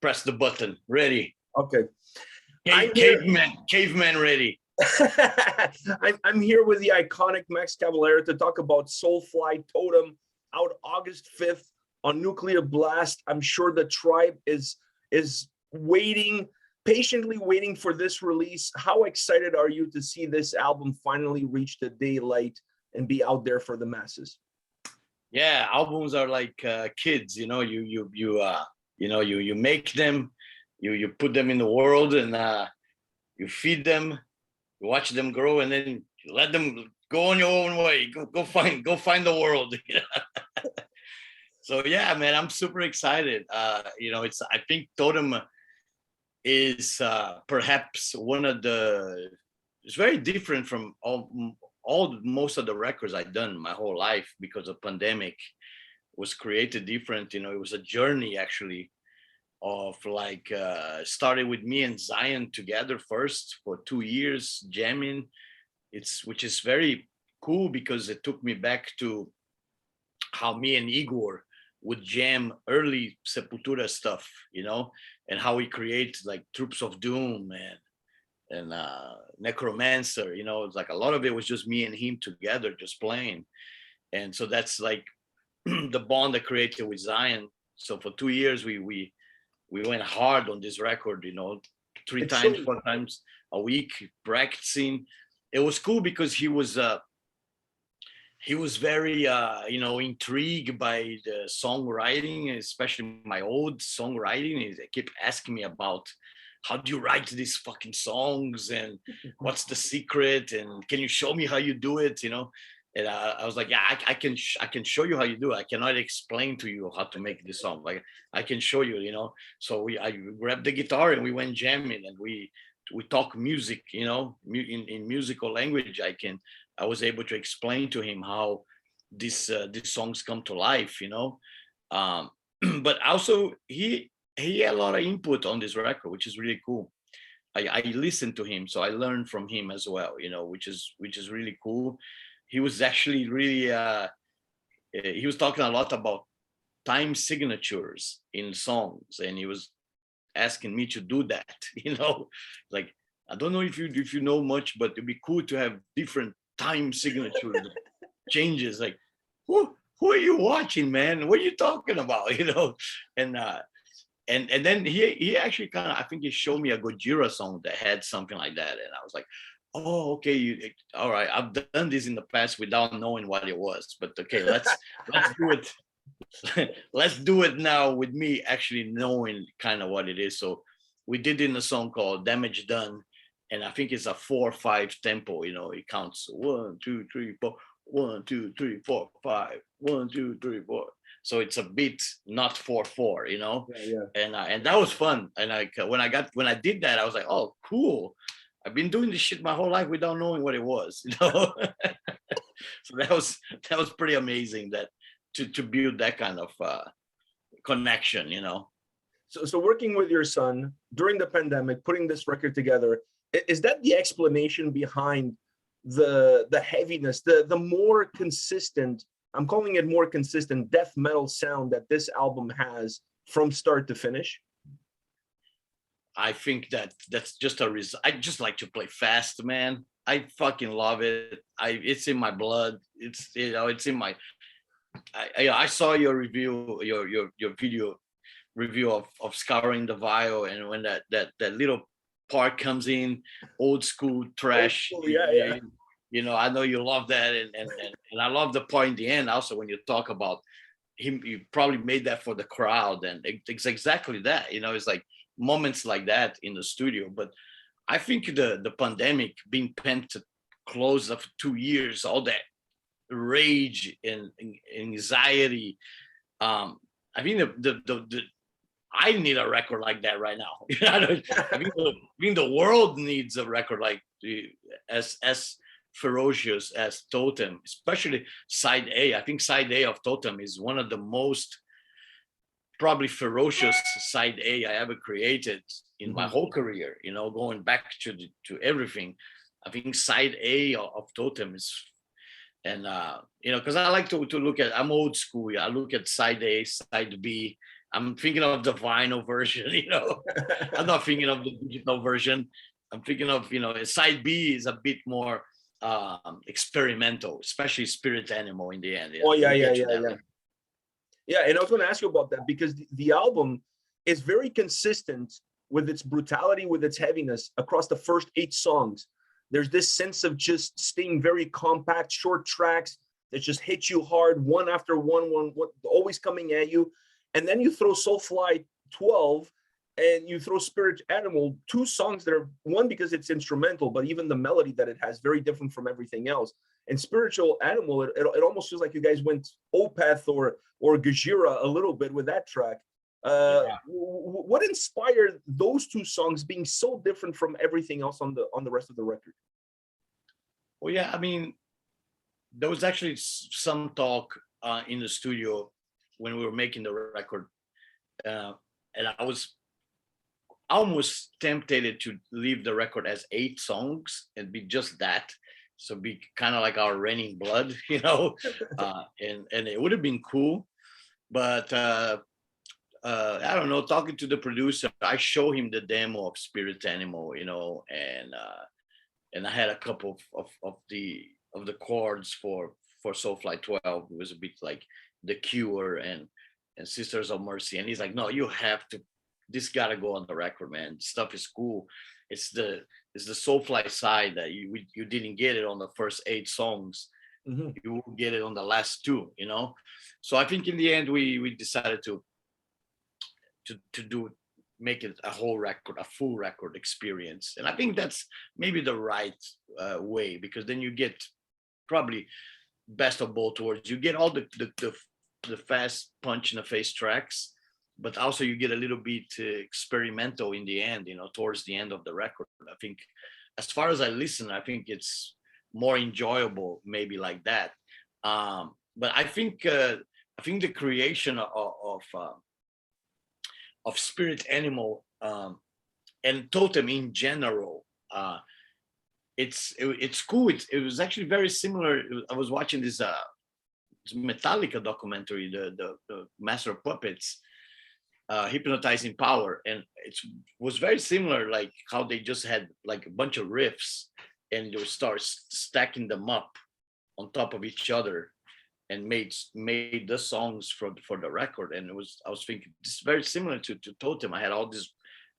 press the button. Ready. Okay. Caveman ready. I'm here with the iconic Max Cavalera to talk about Soulfly Totem, out August 5th on Nuclear Blast. I'm sure the tribe is patiently waiting for this release. How excited are you to see this album finally reach the daylight and be out there for the masses? Yeah, albums are like kids, you make them, you put them in the world, and you feed them, you watch them grow, and then you let them go on your own way. Go find the world. So yeah, man, I'm super excited. I think Totem is perhaps one of the. It's very different from most of the records I've done my whole life, because of pandemic. Was created different. It was a journey actually of like started with me and Zion together first for 2 years jamming. Which is very cool, because it took me back to how me and Igor would jam early Sepultura stuff, and how we create like Troops of Doom and Necromancer. It's like a lot of it was just me and him together just playing. And so that's like the bond I created with Zion. So for 2 years we went hard on this record, 4 times a week practicing. It was cool because he was very intrigued by the songwriting, especially my old songwriting. He kept asking me about, how do you write these fucking songs, and what's the secret, and can you show me how you do it, And I was like, yeah, I can show you how you do it. I cannot explain to you how to make this song. Like, I can show you, So I grabbed the guitar and we went jamming, and we talk music, in musical language. I was able to explain to him how these songs come to life, But also he had a lot of input on this record, which is really cool. I listened to him, so I learned from him as well, which is really cool. He was actually really he was talking a lot about time signatures in songs, and he was asking me to do that. Like, I don't know if you know much, but it'd be cool to have different time signatures changes. Like, who are you watching, man? What are you talking about? And then he actually kind of, I think he showed me a Gojira song that had something like that, and I was like, oh, okay, all right. I've done this in the past without knowing what it was, but okay, let's do it. Let's do it now with me actually knowing kind of what it is. So we did in a song called Damage Done, and I think it's a 4/5 tempo. It counts 1, 2, 3, 4, 1, 2, 3, 4, 5, 1, 2, 3, 4. So it's a beat, not 4/4. Yeah. And that was fun. And when I did that, I was like, oh, cool. I've been doing this shit my whole life without knowing what it was. So that was pretty amazing, that to build that kind of connection. So working with your son during the pandemic, putting this record together, is that the explanation behind the heaviness, the more consistent, I'm calling it more consistent, death metal sound that this album has from start to finish? I think that's just a result. I just like to play fast, man. I fucking love it. It's in my blood. It's it's in my. I saw your review, your video review of Scouring the Vial, and when that little part comes in, old school trash. Old school, yeah. I know you love that, and I love the part in the end also when you talk about him. You probably made that for the crowd, and it's exactly that. It's like moments like that in the studio. But I think the pandemic, being pent close of 2 years, all that rage and anxiety, I think the I need a record like that right now. I think the world needs a record like as ferocious as Totem, especially side A. I think side A of Totem is one of the most probably ferocious side A I ever created in my whole career, going back to everything. I think side A of Totem is, and because I like to look at, I'm old school. I look at side A, side B, I'm thinking of the vinyl version, you know. I'm not thinking of the digital version. I'm thinking of, you know, side B is a bit more experimental, especially Spirit Animal in the end. Yeah, Oh yeah, we'll yeah, get to yeah, that yeah. later. Yeah, and I was going to ask you about that because the album is very consistent with its brutality, with its heaviness across the first 8 songs. There's this sense of just staying very compact, short tracks that just hit you hard, one after one, always coming at you. And then you throw Soulfly 12 and you throw Spirit Animal, 2 songs that are, one, because it's instrumental, but even the melody that it has, very different from everything else. And Spiritual Animal, it almost feels like you guys went Opeth or Gajira a little bit with that track. Yeah. What inspired those 2 songs being so different from everything else on the rest of the record? Well, yeah, I mean, there was actually some talk in the studio when we were making the record, and I was almost tempted to leave the record as 8 songs and be just that. So be kind of like our Raining Blood, you know, and it would have been cool. But I don't know. Talking to the producer, I show him the demo of Spirit Animal, you know, and I had a couple of the chords for Soulfly 12. It was a bit like The Cure and Sisters of Mercy, and he's like, "No, you have to. This gotta go on the record, man. Stuff is cool. It's the Soulfly side that you didn't get it on the first 8 songs. Mm-hmm. You will get it on the last 2, you know." So I think in the end we decided to do, make it a whole record, a full record experience, and I think that's maybe the right way, because then you get probably best of both worlds. You get all the fast punch in the face tracks, but also you get a little bit experimental in the end, you know, towards the end of the record. I think as far as I listen, I think it's more enjoyable maybe like that. But I think the creation of Spirit Animal, and Totem in general, it's cool. It was actually very similar. I was watching this Metallica documentary, the Master of Puppets, Hypnotizing Power, and it was very similar, like how they just had like a bunch of riffs and you start stacking them up on top of each other and made the songs for the record. And I was thinking it's very similar to Totem. I had all this,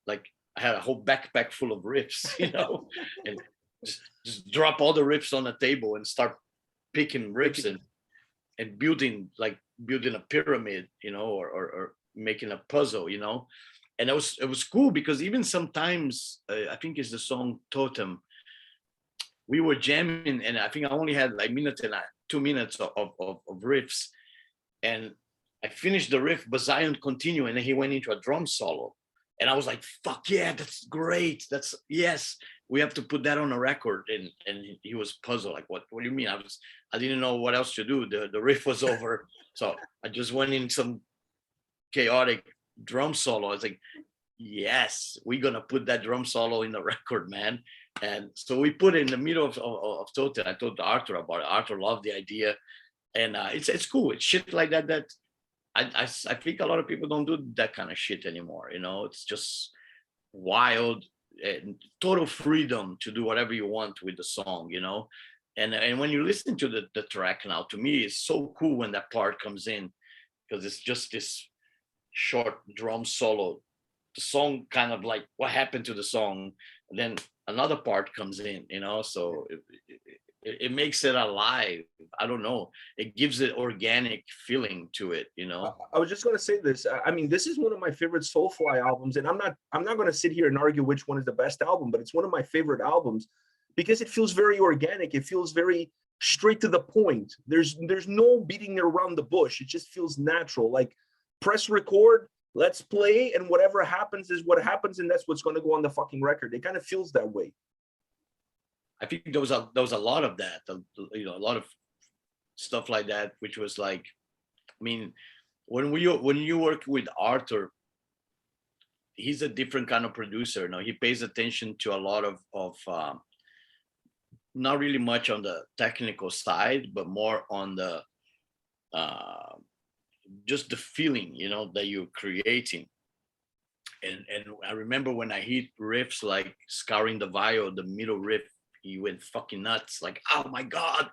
like I had a whole backpack full of riffs, you know, and just drop all the riffs on the table and start picking riffs and building a pyramid, you know, or making a puzzle, you know. And it was cool because even sometimes I think it's the song Totem, we were jamming and I think I only had like 2 minutes of riffs, and I finished the riff, but Zion continued, and then he went into a drum solo, and I was like, "Fuck yeah, that's great! That's yes, we have to put that on a record." And he was puzzled, like, "What do you mean?" I didn't know what else to do. The riff was over, so I just went in some chaotic drum solo. I was like, "Yes, we're gonna put that drum solo in the record, man." And so we put it in the middle of Totem. I told Arthur about it. Arthur loved the idea, and it's cool. It's shit like that I think a lot of people don't do that kind of shit anymore. You know, it's just wild and total freedom to do whatever you want with the song. You know, and when you listen to the track now, to me, it's so cool when that part comes in, because it's just this short drum solo. The song kind of like what happened to the song, and then another part comes in, you know, so it makes it alive. I don't know, it gives it organic feeling to it, you know. I was just going to say this. I mean, this is one of my favorite Soulfly albums, and I'm not going to sit here and argue which one is the best album, but it's one of my favorite albums because it feels very organic. It feels very straight to the point. There's no beating around the bush. It just feels natural. Like press record, let's play, and whatever happens is what happens, and that's what's going to go on the fucking record. It kind of feels that way. I think there was a lot of that, you know, a lot of stuff like that, which was like, I mean, when you work with Arthur, he's a different kind of producer. You know, he pays attention to a lot of not really much on the technical side, but more on the just the feeling, that you're creating. And I remember when I hit riffs like Scouring the Vial, the middle riff, he went fucking nuts. Like, oh my God,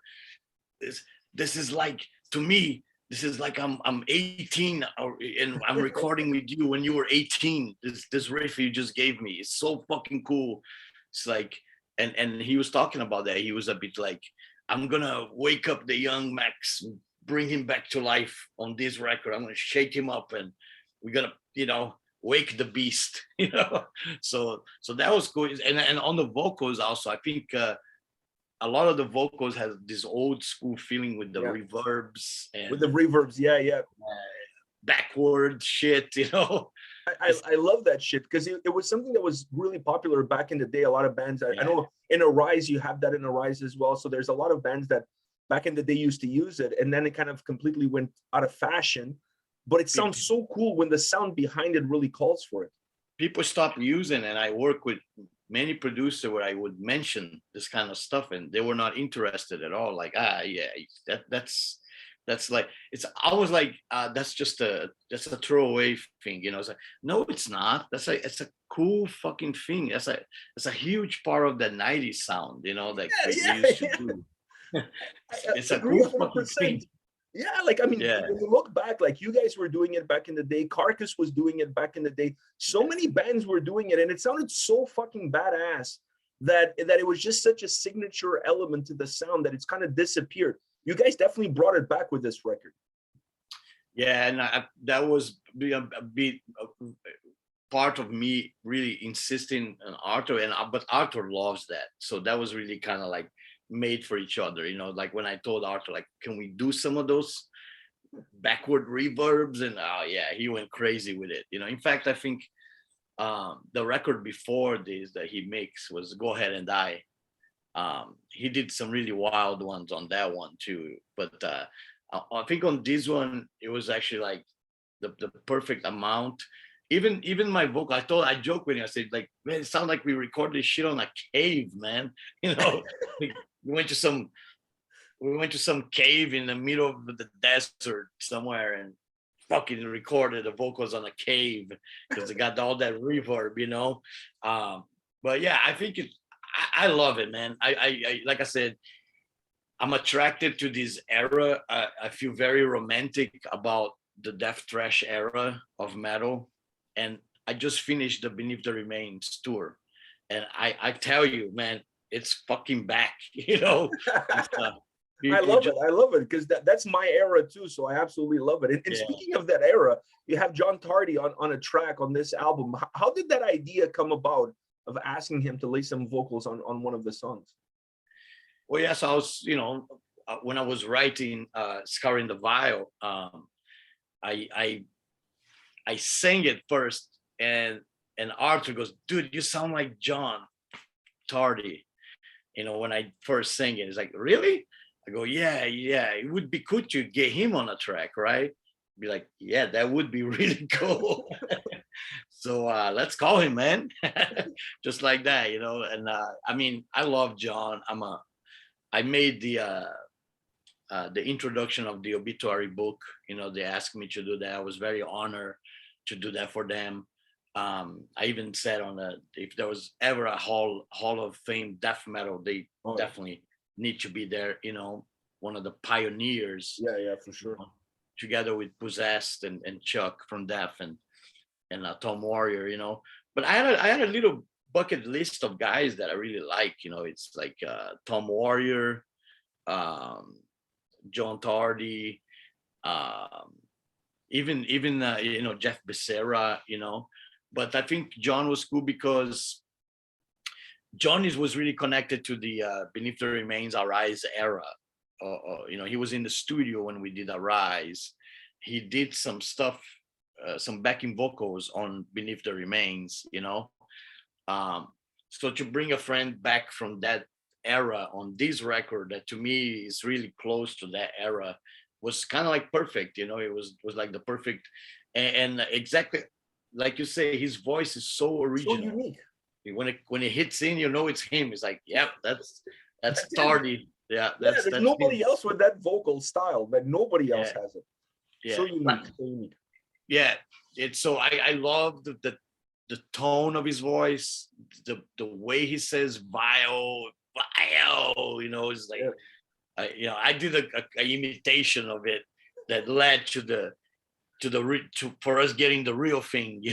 this this is like, to me, this is like I'm 18 and I'm recording with you when you were 18. This riff you just gave me, it's so fucking cool. It's like, and he was talking about that. He was a bit like, I'm gonna wake up the young Max, bring him back to life on this record. I'm gonna shake him up, and we're gonna, wake the beast. So that was cool. And on the vocals also, I think a lot of the vocals has this old school feeling with the reverbs and with the reverbs. Yeah. backward shit. I love that shit, because it was something that was really popular back in the day. A lot of bands, I know in Arise, you have that in Arise as well. So there's a lot of bands that back in the day used to use it, and then it kind of completely went out of fashion. But it sounds so cool when the sound behind it really calls for it. People stopped using, and I work with many producers where I would mention this kind of stuff, and they were not interested at all. Like, that's like, it's, I was like, that's just a throwaway thing, It's like, no, it's not. It's a cool fucking thing. It's a huge part of the 90s sound, like we used to do. It's a cool fucking thing. Yeah, like, I mean, when you look back, like, you guys were doing it back in the day. Carcass was doing it back in the day. So many bands were doing it, and it sounded so fucking badass that it was just such a signature element to the sound that it's kind of disappeared. You guys definitely brought it back with this record. Yeah, and that was a bit part of me really insisting on Arthur, but Arthur loves that. So that was really kind of like made for each other, like when I told Arthur, like, can we do some of those backward reverbs? And he went crazy with it. In fact, I think the record before this that he makes was Go Ahead and Die. He did some really wild ones on that one too, but I think on this one it was actually like the perfect amount. Even my vocal, I joke with him, I said, like, man, it sounds like we recorded this shit on a cave, man. We went to some cave in the middle of the desert somewhere and fucking recorded the vocals on a cave because it got all that reverb, but yeah, I think I love it, man. I like I said, I'm attracted to this era. I feel very romantic about the death thrash era of metal, and I just finished the Beneath the Remains tour, and I tell you, man, it's fucking back. I love it because that's my era too. So I absolutely love it. And speaking of that era, you have John Tardy on a track on this album. How did that idea come about of asking him to lay some vocals on one of the songs? Well, yes, I was, when I was writing Scouring the Vial, I sang it first, and Arthur goes, dude, you sound like John Tardy. When I first sang it, it's like, really? I go, yeah, it would be cool to get him on a track, right? Be like, yeah, that would be really cool. So let's call him, man. Just like that, And I mean, I love John. I made the introduction of the obituary book. They asked me to do that. I was very honored to do that for them. I even said if there was ever a hall of fame death metal, they definitely need to be there. One of the pioneers. Yeah, for sure. Together with Possessed and Chuck from Death and Tom Warrior. But I had a little bucket list of guys that I really like. It's like Tom Warrior, John Tardy, even Jeff Becerra. But I think John was cool because John was really connected to the Beneath the Remains, Arise era. He was in the studio when we did Arise. He did some stuff, some backing vocals on Beneath the Remains, so to bring a friend back from that era on this record that to me is really close to that era was kind of like perfect. It was like the perfect, and exactly like you say, his voice is so original. So unique. When it hits in, it's him. It's like, yep, that's Tardy. Yeah, there's nobody else with that vocal style. That nobody else has it. Yeah, So unique, so unique. yeah. It's so I love the tone of his voice, the way he says vile, it's like Yeah. I did a imitation of it that led for us getting the real thing.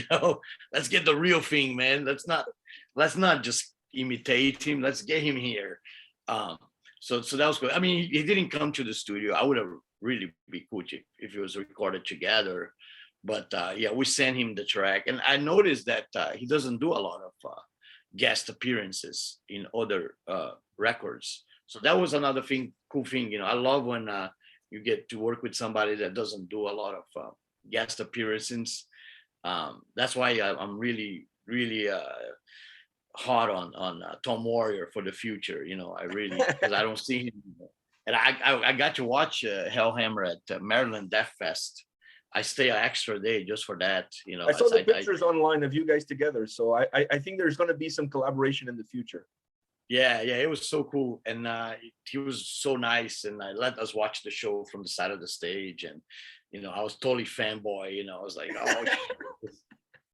Let's get the real thing, man. Let's not just imitate him. Let's get him here. Um, so that was good. I mean, he didn't come to the studio. I would have really be cool if it was recorded together. But yeah, we sent him the track, and I noticed that he doesn't do a lot of guest appearances in other records. So that was another cool thing. I love when you get to work with somebody that doesn't do a lot of guest appearances. That's why I'm really, really hot on Tom Warrior for the future. I really, because I don't see him. And I got to watch Hellhammer at Maryland Death Fest. I stay an extra day just for that. I saw the pictures online of you guys together, so I think there's going to be some collaboration in the future. Yeah, it was so cool, and he was so nice, and I let us watch the show from the side of the stage, and I was totally fanboy. I was like, oh,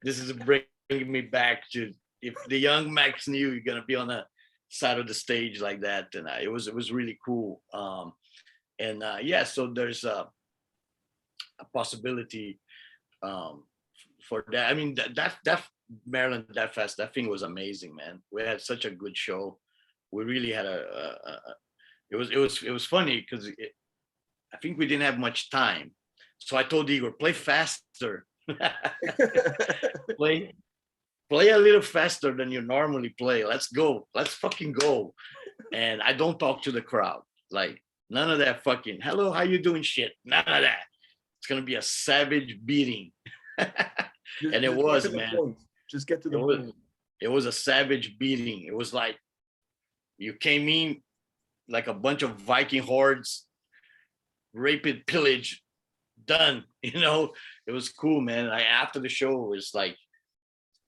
this is bringing me back to if the young Max knew you're gonna be on the side of the stage like that, and it was really cool. And yeah, so there's a possibility for that. I mean, that Maryland Death Fest, that thing was amazing, man. We had such a good show. We really had it was funny because I think we didn't have much time. So I told Igor, play faster. play a little faster than you normally play. Let's go. Let's fucking go. And I don't talk to the crowd. Like none of that fucking hello, how you doing shit. None of that. It's gonna be a savage beating. And it was, man. Just get to the point. It was a savage beating. It was like you came in like a bunch of Viking hordes, rape it, pillage, done. It was cool, man. After the show, it was like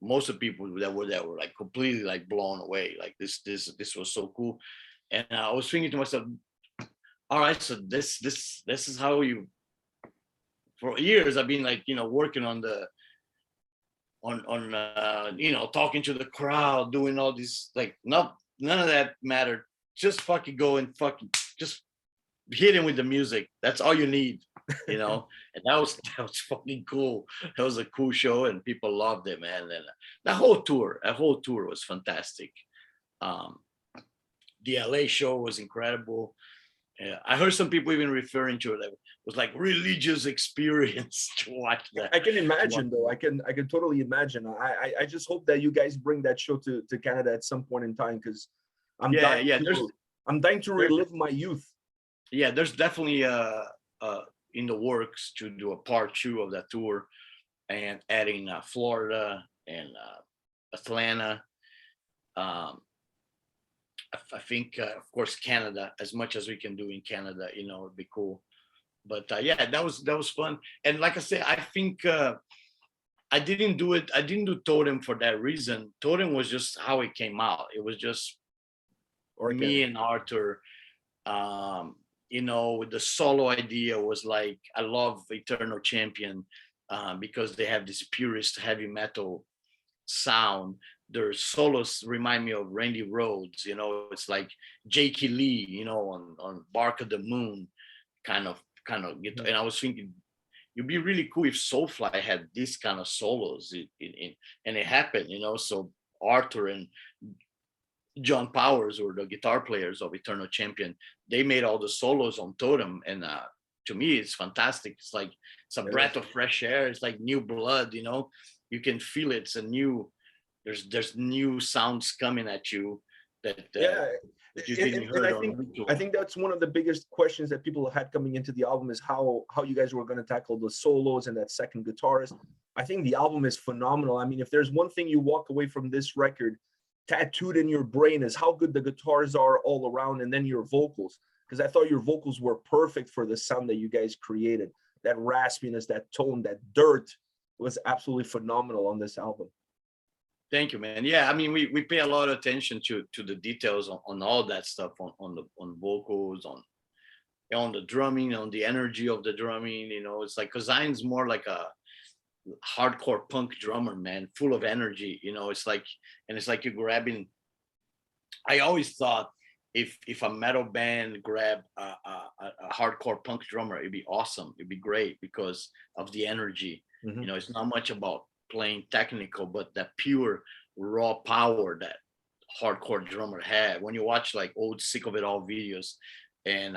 most of the people that were there were like completely like blown away. Like this was so cool. And I was thinking to myself, all right, so this is how you. For years, I've been like working on talking to the crowd, doing all these like none of that mattered. Just fucking go and fucking just hit him with the music. That's all you need, And that was fucking cool. That was a cool show, and people loved it, man. And that whole tour was fantastic. The LA show was incredible. I heard some people even referring to it. It was like religious experience to watch that. I can imagine, though. I can totally imagine. I just hope that you guys bring that show to Canada at some point in time, because I'm dying to relive my youth. Yeah, there's definitely in the works to do a part 2 of that tour, and adding Florida and Atlanta. I think, of course, Canada, as much as we can do in Canada, it'd be cool. But yeah, that was fun. And like I said, I think I didn't do Totem for that reason. Totem was just how it came out. It was just me and Arthur. With the solo idea was like, I love Eternal Champion because they have this purist heavy metal sound. Their solos remind me of Randy Rhoads. It's like Jakey Lee, on Bark of the Moon kind of guitar. And I was thinking it'd be really cool if Soulfly had this kind of solos and it happened, so Arthur and John Powers were the guitar players of Eternal Champion. They made all the solos on Totem, and to me it's fantastic. It's like it's a breath of fresh air. It's like new blood. You can feel it. It's a new. There's new sounds coming at you that you didn't hear. I think that's one of the biggest questions that people had coming into the album is how you guys were going to tackle the solos and that second guitarist. I think the album is phenomenal. I mean, if there's one thing you walk away from this record tattooed in your brain is how good the guitars are all around, and then your vocals, because I thought your vocals were perfect for the sound that you guys created. That raspiness, that tone, that dirt was absolutely phenomenal on this album. Thank you, man. Yeah, I mean, we pay a lot of attention to the details on all that stuff, on vocals, on the drumming, on the energy of the drumming. It's like, because Zion's more like a hardcore punk drummer, man, full of energy. It's like, and it's like you're grabbing. I always thought if a metal band grabbed a hardcore punk drummer, it'd be awesome. It'd be great because of the energy. It's not much about playing technical, but that pure raw power that hardcore drummer had. When you watch like old Sick of It All videos and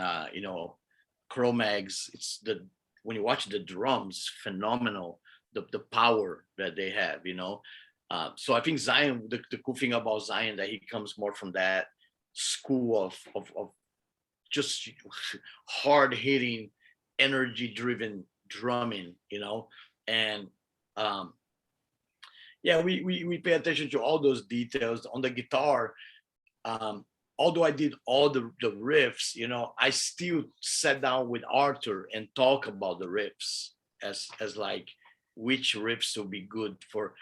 Cro-Mags, when you watch the drums, phenomenal, the power that they have. So I think Zion, the cool thing about Zion, that he comes more from that school of just hard hitting, energy driven drumming, and yeah, we pay attention to all those details on the guitar. Although I did all the riffs, I still sat down with Arthur and talk about the riffs as like which riffs will be good for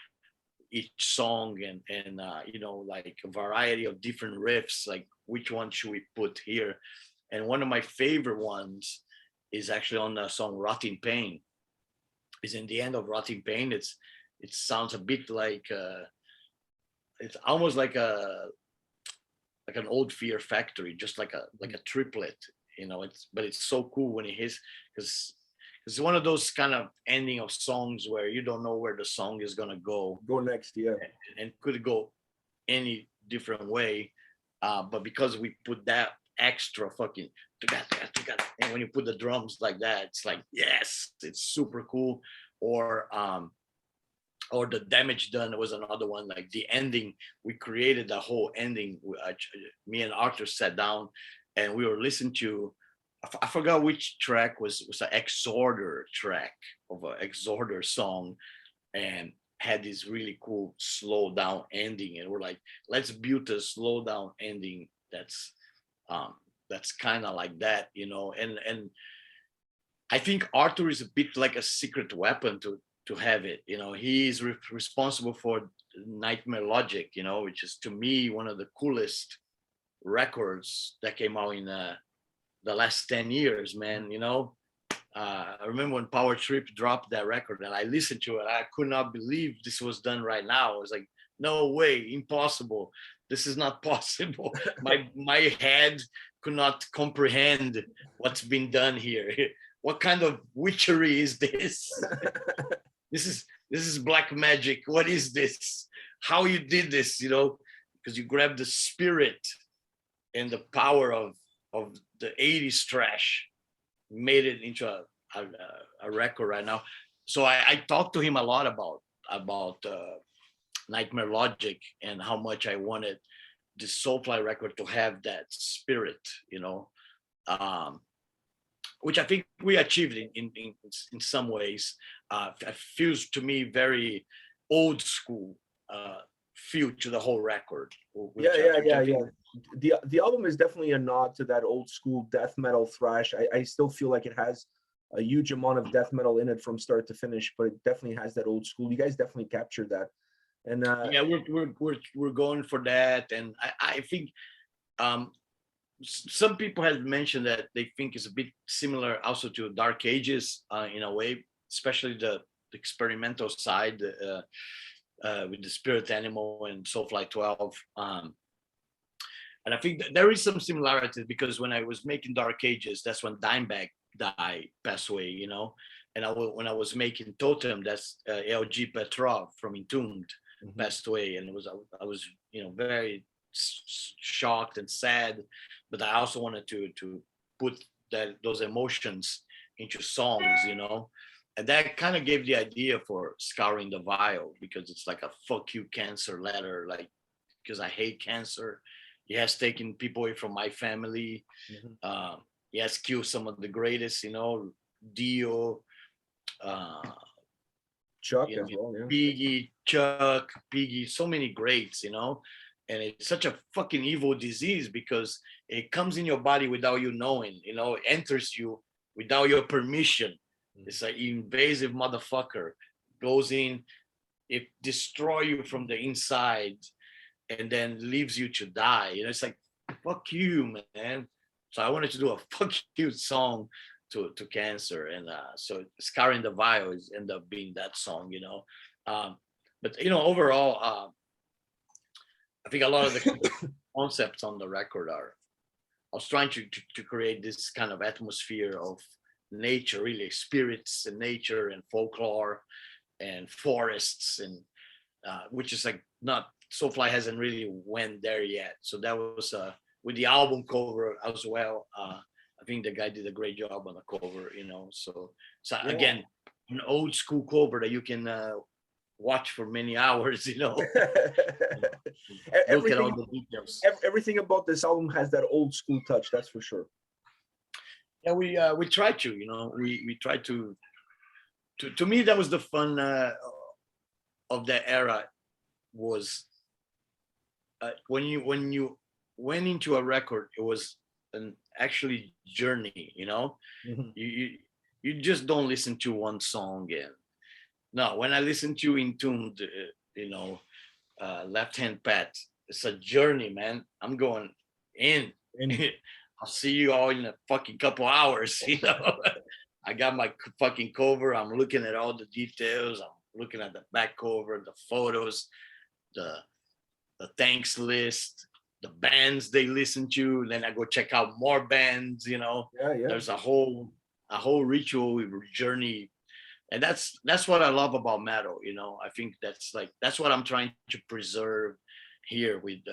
each song, and like a variety of different riffs, like which one should we put here. And one of my favorite ones is actually on the song Rotting Pain. Is in the end of Rotting Pain. It sounds a bit like it's almost like an old Fear Factory, just like a triplet. But it's so cool when it hits, because it's one of those kind of ending of songs where you don't know where the song is gonna go next. Yeah, and could go any different way, but because we put that extra fucking and when you put the drums like that, it's like, yes, it's super cool. Or the Damage Done was another one. Like the ending, we created the whole ending. Me and Arthur sat down and we were listening to, I forgot which track was an Exhorder track of an Exhorder song, and had this really cool slow down ending. And we're like, let's build a slow down ending that's kind of like that, and I think Arthur is a bit like a secret weapon to have it. He's responsible for Nightmare Logic, which is to me one of the coolest records that came out in the last 10 years, man. I remember when Power Trip dropped that record and I listened to it, I could not believe this was done right now. I was like, no way, impossible. This is not possible. My head could not comprehend what's been done here. What kind of witchery is this? This is black magic. What is this? How you did this, because you grabbed the spirit and the power of the 80s trash, made it into a record right now. So I talked to him a lot about Nightmare Logic and how much I wanted the Soulfly record to have that spirit, which I think we achieved in some ways. It feels to me very old school feel to the whole record. Yeah. The album is definitely a nod to that old school death metal thrash. I still feel like it has a huge amount of death metal in it from start to finish, but it definitely has that old school. You guys definitely captured that. And yeah, we're going for that, and I think some people have mentioned that they think it's a bit similar also to Dark Ages in a way, especially the experimental side with the Spirit Animal and Soulfly 12. And I think there is some similarities, because when I was making Dark Ages, that's when Dimebag passed away, and when I was making Totem, that's LG Petrov from Entombed passed away, and I was very shocked and sad, but I also wanted to put those emotions into songs, and that kind of gave the idea for Scouring the Vial, because it's like a fuck you cancer letter, like, because I hate cancer. He has taken people away from my family. He has killed some of the greatest, Dio, Chuck as well, yeah. Piggy, Chuck, Piggy, so many greats, and it's such a fucking evil disease because it comes in your body without you knowing, it enters you without your permission. It's an invasive motherfucker, goes in, it destroy you from the inside and then leaves you to die. It's like, fuck you, man. So I wanted to do a fuck you song to cancer, and so Scarring the Vials ended up being that song, you know. But you know, overall, I think a lot of the concepts on the record are, I was trying to create this kind of atmosphere of nature, really spirits and nature and folklore and forests, and which is like not, Soulfly hasn't really went there yet. So that was with the album cover as well. I think the guy did a great job on the cover, you know. So Yeah. again, an old school cover that you can watch for many hours, you know. Look at all the details. Everything about this album has that old school touch, that's for sure. Yeah, we try to, you know, we try to me, that was the fun of that era, was when you went into a record, it was an actually journey, you know. Mhm. You just don't listen to one song. And no, when I listen to Entombed, you know, Left Hand Pat, it's a journey, man. I'm going in. I'll see you all in a fucking couple hours, you know. I got my fucking cover. I'm looking at all the details. I'm looking at the back cover, the photos, the thanks list, the bands they listen to. Then I go check out more bands, you know. Yeah. There's a whole ritual journey. And that's what I love about metal, you know. I think that's what I'm trying to preserve here with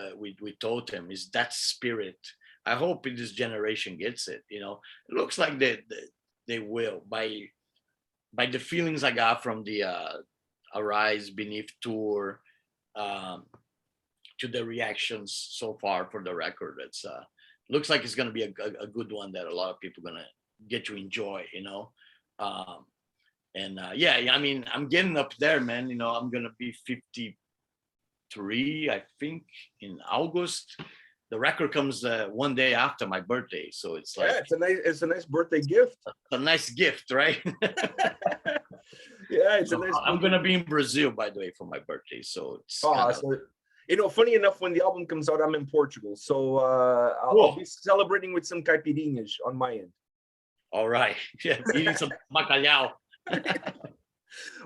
Totem, is that spirit. I hope this generation gets it, you know. It looks like they will, by the feelings I got from the Arise Beneath tour, to the reactions so far for the record. It's looks like it's going to be a good one that a lot of people are going to get to enjoy, you know. Yeah, I mean, I'm getting up there, man. You know, I'm going to be 53, I think, in August. The record comes one day after my birthday, so it's like, yeah, it's a nice birthday gift. A nice gift, right? Yeah, it's so a nice. I'm gonna be in Brazil, by the way, for my birthday, so it's so, you know, funny enough, when the album comes out, I'm in Portugal, so I'll be celebrating with some caipirinhas on my end. All right, yeah, eating some bacalhau.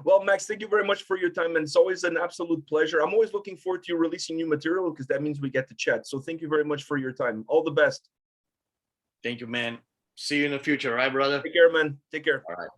Well, Max, thank you very much for your time, and it's always an absolute pleasure. I'm always looking forward to you releasing new material, because that means we get to chat. So thank you very much for your time. All the best. Thank you, man. See you in the future, all right, brother? Take care, man. Take care. All right.